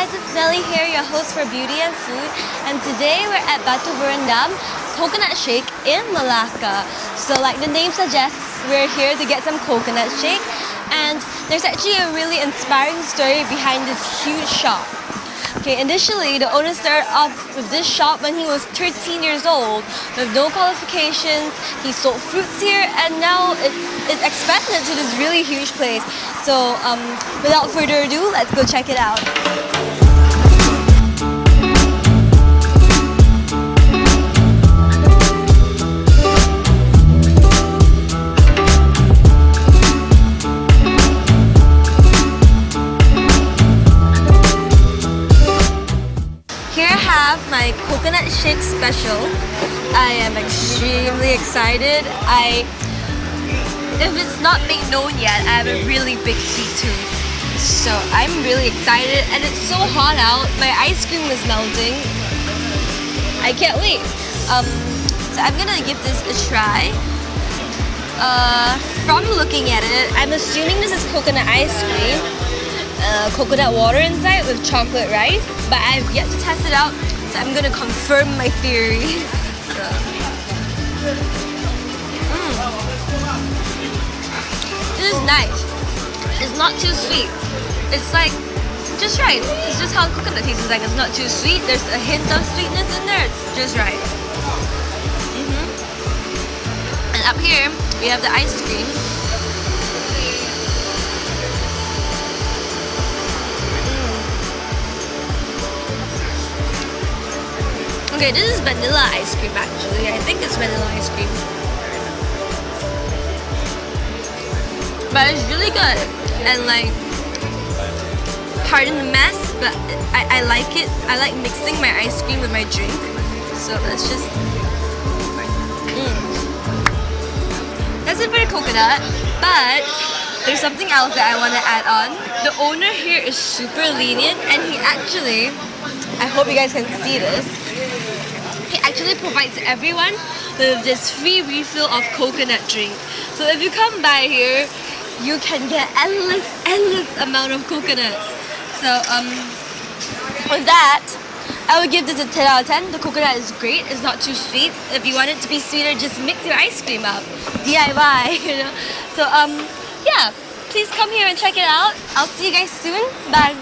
guys, it's Nelly here, your host for Beauty and Food, and today we're at Batu Berendam Coconut Shake in Malacca. So like the name suggests, we're here to get some coconut shake, and there's actually a really inspiring story behind this huge shop. Okay, initially the owner started off with this shop when he was 13 years old with no qualifications. He sold fruits here, and now it's expanded to this really huge place. So without further ado, let's go check it out. Here I have my coconut shake special. I am extremely excited. If it's not made known yet, I have a really big sweet tooth. So I'm really excited, and it's so hot out. My ice cream is melting. I can't wait. So I'm gonna give this a try. From looking at it, I'm assuming this is coconut ice cream. Coconut water inside with chocolate rice, but I've yet to test it out, so I'm gonna confirm my theory. This is nice. It's not too sweet. It's like just right. It's just how coconut tastes. Like it's not too sweet. There's a hint of sweetness in there. It's just right. And up here we have the ice cream. Okay, this is vanilla ice cream actually. I think it's vanilla ice cream. But it's really good. And like, pardon the mess, but I like it. I like mixing my ice cream with my drink. So let's just... That's it for the coconut. But there's something else that I want to add on. The owner here is super lenient, and he actually... I hope you guys can see this. He actually provides everyone with this free refill of coconut drink. So if you come by here, you can get endless amount of coconuts. So with that, I would give this a 10 out of 10. The coconut is great. It's not too sweet. If you want it to be sweeter, just mix your ice cream up. DIY, you know. So yeah, please come here and check it out. I'll see you guys soon. Bye.